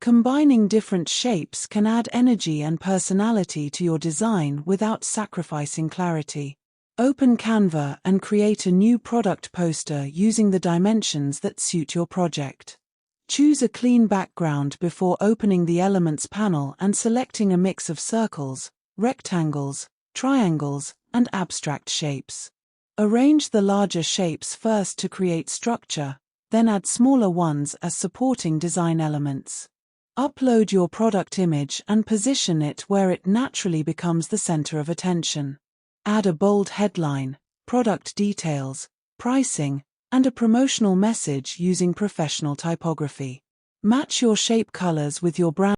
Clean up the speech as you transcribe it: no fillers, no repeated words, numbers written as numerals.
Combining different shapes can add energy and personality to your design without sacrificing clarity. Open Canva and create a new product poster using the dimensions that suit your project. Choose a clean background before opening the Elements panel and selecting a mix of circles, rectangles, triangles, and abstract shapes. Arrange the larger shapes first to create structure, then add smaller ones as supporting design elements. Upload your product image and position it where it naturally becomes the center of attention. Add a bold headline, product details, pricing, and a promotional message using professional typography. Match your shape colors with your brand